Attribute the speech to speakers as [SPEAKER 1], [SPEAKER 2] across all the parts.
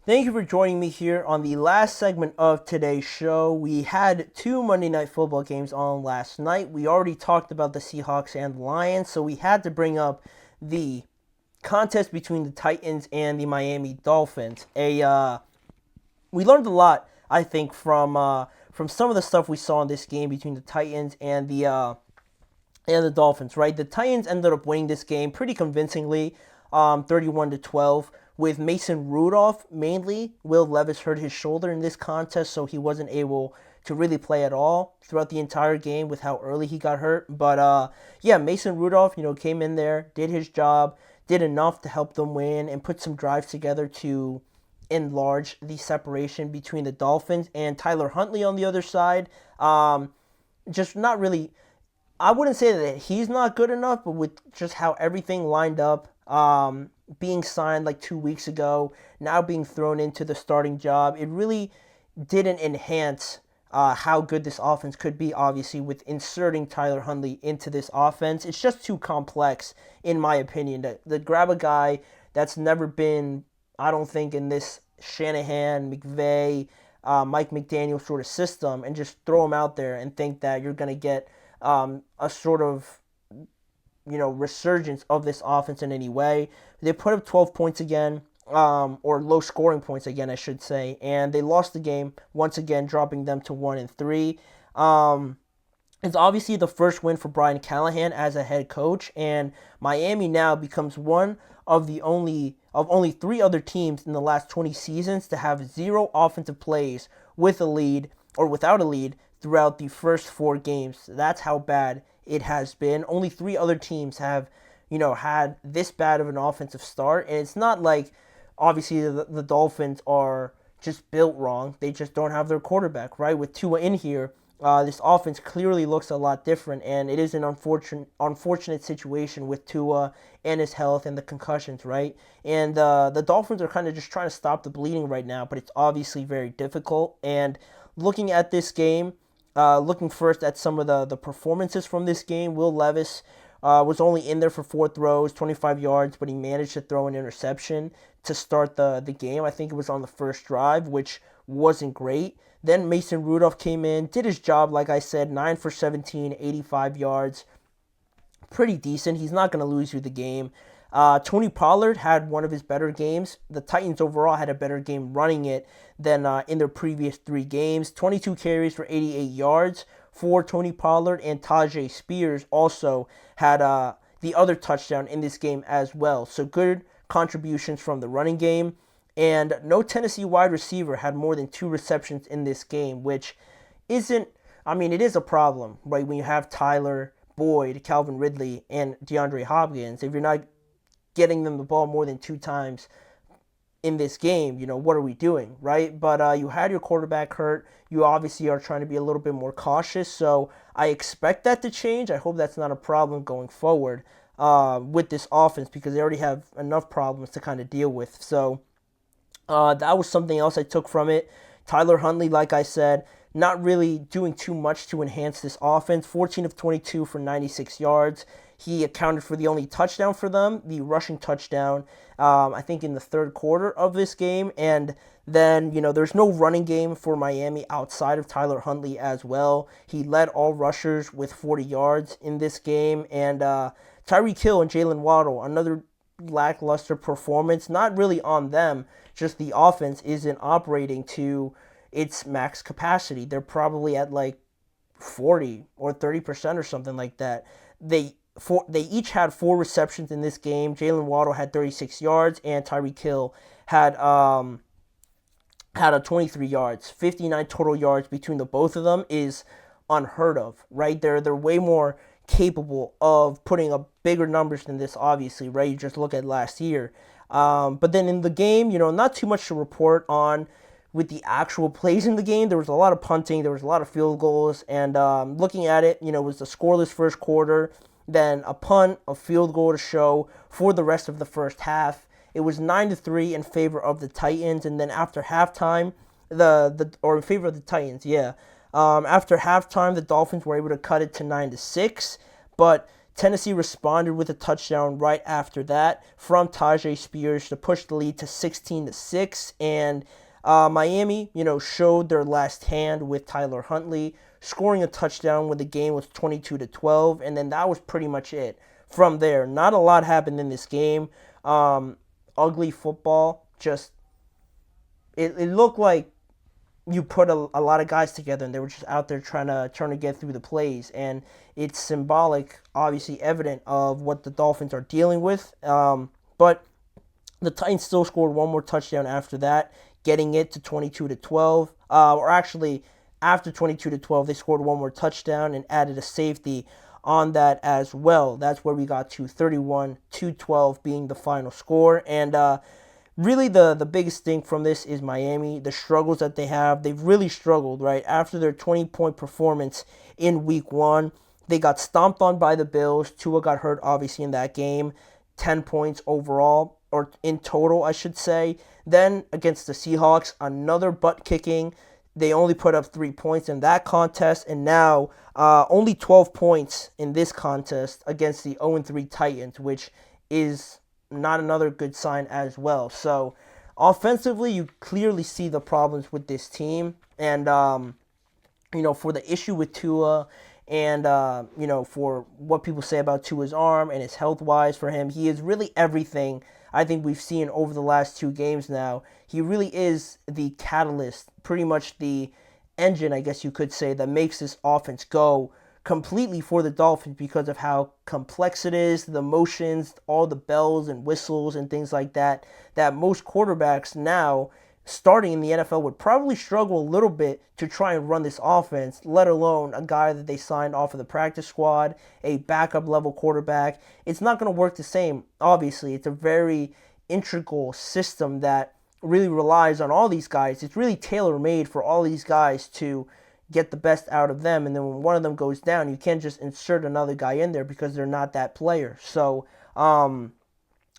[SPEAKER 1] Thank you for joining me here on the last segment of today's show. We had two Monday Night Football games on last night. We already talked about the Seahawks and the Lions, so we had to bring up the contest between the Titans and the Miami Dolphins. We learned a lot, I think, from some of the stuff we saw in this game between the Titans and the Dolphins. Right, the Titans ended up winning this game pretty convincingly, 31-12. With Mason Rudolph mainly. Will Levis hurt his shoulder in this contest, so he wasn't able to really play at all throughout the entire game with how early he got hurt. But yeah, Mason Rudolph, came in there, did his job, did enough to help them win, and put some drives together to enlarge the separation between the Dolphins and Tyler Huntley on the other side. Just not really. I wouldn't say that he's not good enough, but with just how everything lined up, being signed like 2 weeks ago, now being thrown into the starting job, it really didn't enhance how good this offense could be, obviously, with inserting Tyler Huntley into this offense. It's just too complex, in my opinion, to grab a guy that's never been, I don't think, in this Shanahan, McVay, Mike McDaniel sort of system and just throw him out there and think that you're going to get a sort of resurgence of this offense in any way. They put up 12 points again, or low scoring points again, I should say, and they lost the game once again, dropping them to 1-3. It's obviously the first win for Brian Callahan as a head coach, and Miami now becomes one of only three other teams in the last 20 seasons to have zero offensive plays with a lead or without a lead throughout the first four games. That's how bad it has been. Only three other teams have, had this bad of an offensive start. And it's not like, obviously, the Dolphins are just built wrong. They just don't have their quarterback, right? With Tua in here, this offense clearly looks a lot different. And it is an unfortunate situation with Tua and his health and the concussions, right? And the Dolphins are kind of just trying to stop the bleeding right now, but it's obviously very difficult. And looking at this game, looking first at some of the performances from this game, Will Levis was only in there for 4 throws, 25 yards, but he managed to throw an interception to start the game. I think it was on the first drive, which wasn't great. Then Mason Rudolph came in, did his job, like I said, 9 for 17, 85 yards. Pretty decent. He's not going to lose you the game. Tony Pollard had one of his better games. The Titans overall had a better game running it than in their previous 3 games. 22 carries for 88 yards for Tony Pollard, and Tajay Spears also had the other touchdown in this game as well. So good contributions from the running game. And no Tennessee wide receiver had more than 2 receptions in this game, which isn't, it is a problem, right? When you have Tyler Boyd, Calvin Ridley, and DeAndre Hopkins, if you're not getting them the ball more than 2 times in this game, what are we doing, right? But you had your quarterback hurt. You obviously are trying to be a little bit more cautious, so I expect that to change. I hope that's not a problem going forward with this offense, because they already have enough problems to kind of deal with. So that was something else I took from it. Tyler Huntley, like I said, not really doing too much to enhance this offense. 14 of 22 for 96 yards. He accounted for the only touchdown for them, the rushing touchdown, I think in the third quarter of this game. And then, there's no running game for Miami outside of Tyler Huntley as well. He led all rushers with 40 yards in this game. And Tyreek Hill and Jalen Waddle, another lackluster performance. Not really on them, just the offense isn't operating to its max capacity. They're probably at like 40 or 30% or something like that. They each had 4 receptions in this game. Jalen Waddle had 36 yards, and Tyreek Hill had a 23 yards. 59 total yards between the both of them is unheard of, right? They're way more capable of putting up bigger numbers than this, obviously, right? You just look at last year. But then in the game, not too much to report on with the actual plays in the game. There was a lot of punting, there was a lot of field goals, and looking at it, it was a scoreless first quarter, then a punt, a field goal to show for the rest of the first half. It was 9-3 in favor of the Titans, and then after halftime, in favor of the Titans, yeah. After halftime, the Dolphins were able to cut it to 9-6, but Tennessee responded with a touchdown right after that from Tajay Spears to push the lead to 16-6. And Miami, showed their last hand with Tyler Huntley scoring a touchdown when the game was 22-12, and then that was pretty much it. From there, not a lot happened in this game. Ugly football. Just it looked like you put a lot of guys together and they were just out there trying to get through the plays, and it's symbolic, obviously evident of what the Dolphins are dealing with. But the Titans still scored one more touchdown after that, getting it to 22-12. Or actually, after 22-12, they scored one more touchdown and added a safety on that as well. That's where we got to 31-12 being the final score. And really the biggest thing from this is Miami, the struggles that they have. They've really struggled, right? After their 20-point performance in week 1, they got stomped on by the Bills. Tua got hurt, obviously, in that game. 10 points overall, or in total, I should say. Then against the Seahawks, another butt kicking. They only put up 3 points in that contest, and now only 12 points in this contest against the 0-3 Titans, which is not another good sign as well. So offensively, you clearly see the problems with this team, and for the issue with Tua, and for what people say about Tua's arm and his health-wise for him, he is really everything I think we've seen over the last 2 games now. He really is the catalyst, pretty much the engine, I guess you could say, that makes this offense go completely for the Dolphins because of how complex it is, the motions, all the bells and whistles and things like that most quarterbacks now starting in the NFL would probably struggle a little bit to try and run this offense, let alone a guy that they signed off of the practice squad, a backup level quarterback. It's not going to work the same, obviously. It's a very integral system that really relies on all these guys. It's really tailor-made for all these guys to get the best out of them, and then when one of them goes down, you can't just insert another guy in there because they're not that player. So,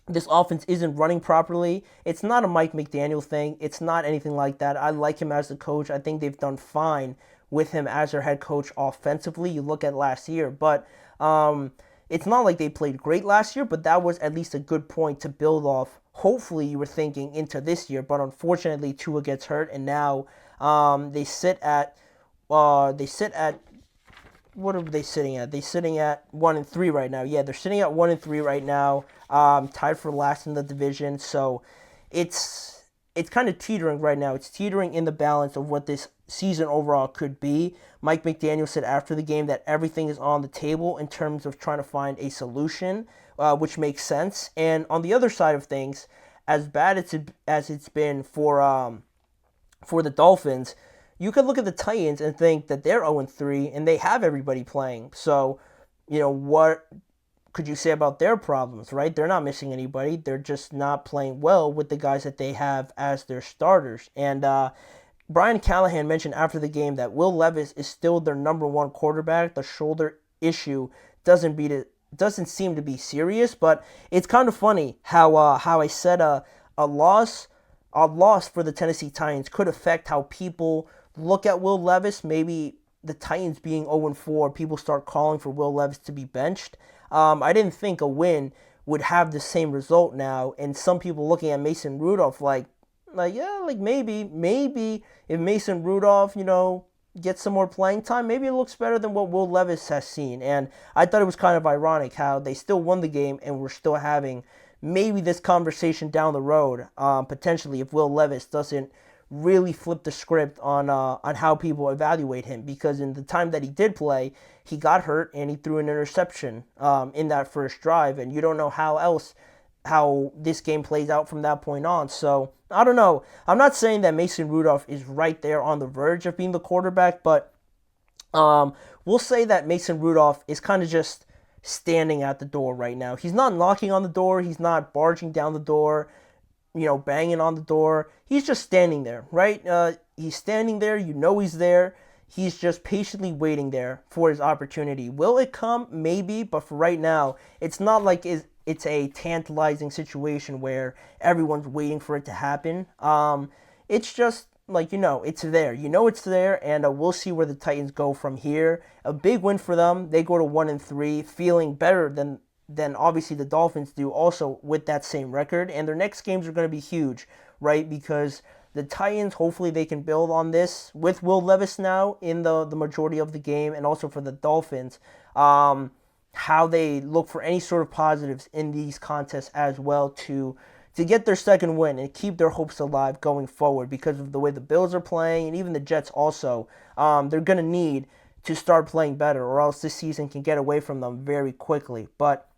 [SPEAKER 1] this offense isn't running properly. It's not a Mike McDaniel thing. It's not anything like that. I like him as a coach. I think they've done fine with him as their head coach offensively. You look at last year, but it's not like they played great last year, but that was at least a good point to build off. Hopefully, you were thinking into this year, but unfortunately, Tua gets hurt, and now they sit at what are they sitting at? They're sitting at 1-3 right now. Yeah, they're sitting at 1-3 right now, tied for last in the division. So it's kind of teetering right now. It's teetering in the balance of what this season overall could be. Mike McDaniel said after the game that everything is on the table in terms of trying to find a solution, which makes sense. And on the other side of things, as bad as it's been for the Dolphins, you could look at the Titans and think that they're 0-3 and they have everybody playing. So, what could you say about their problems, right? They're not missing anybody. They're just not playing well with the guys that they have as their starters. And Brian Callahan mentioned after the game that Will Levis is still their number 1 quarterback. The shoulder issue doesn't seem to be serious, but it's kind of funny how I said a loss for the Tennessee Titans could affect how people look at Will Levis. Maybe the Titans being 0-4, people start calling for Will Levis to be benched. I didn't think a win would have the same result now, and some people looking at Mason Rudolph like maybe if Mason Rudolph, gets some more playing time, maybe it looks better than what Will Levis has seen. And I thought it was kind of ironic how they still won the game and we're still having maybe this conversation down the road, potentially, if Will Levis doesn't really flip the script on how people evaluate him, because in the time that he did play, he got hurt and he threw an interception in that first drive, and you don't know how this game plays out from that point on. So I don't know. I'm not saying that Mason Rudolph is right there on the verge of being the quarterback, but we'll say that Mason Rudolph is kind of just standing at the door right now. He's not knocking on the door. He's not barging down the door, banging on the door. He's just standing there, right? He's standing there. He's there. He's just patiently waiting there for his opportunity. Will it come? Maybe, but for right now, it's not like it's a tantalizing situation where everyone's waiting for it to happen. It's just like, it's there. It's there, and we'll see where the Titans go from here. A big win for them. They go to 1-3, feeling better than obviously the Dolphins do, also with that same record. And their next games are going to be huge, right? Because the Titans, hopefully they can build on this with Will Levis now in the majority of the game, and also for the Dolphins, how they look for any sort of positives in these contests as well to get their second win and keep their hopes alive going forward, because of the way the Bills are playing, and even the Jets also. They're going to need to start playing better, or else this season can get away from them very quickly. But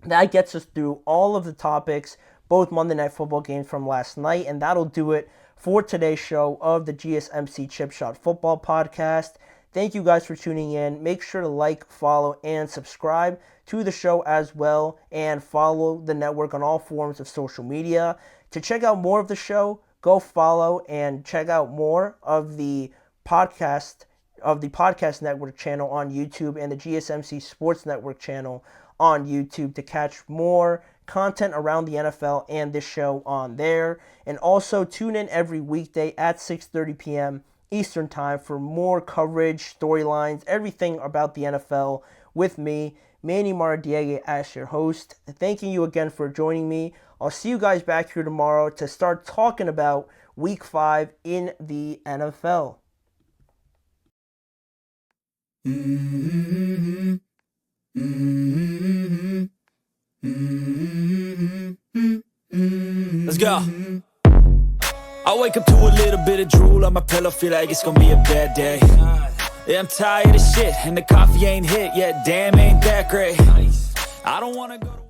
[SPEAKER 1] that gets us through all of the topics, both Monday Night Football games from last night, and that'll do it for today's show of the GSMC Chip Shot Football Podcast. Thank you guys for tuning in. Make sure to like, follow, and subscribe to the show as well, and follow the network on all forms of social media. To check out more of the show, go follow and check out more of the podcast network channel on YouTube, and the GSMC Sports Network channel on YouTube, to catch more content around the NFL and this show on there. And also tune in every weekday at 6:30 p.m. Eastern Time for more coverage, storylines, everything about the NFL with me, Manny Maradiaga, as your host. Thanking you again for joining me. I'll see you guys back here tomorrow to start talking about Week 5 in the NFL.
[SPEAKER 2] Mm-hmm. Mm-hmm. Mm-hmm. Let's go. I wake up to a little bit of drool on my pillow, feel like it's gonna be a bad day. Yeah, I'm tired of shit, and the coffee ain't hit yet, damn ain't that great. I don't wanna go to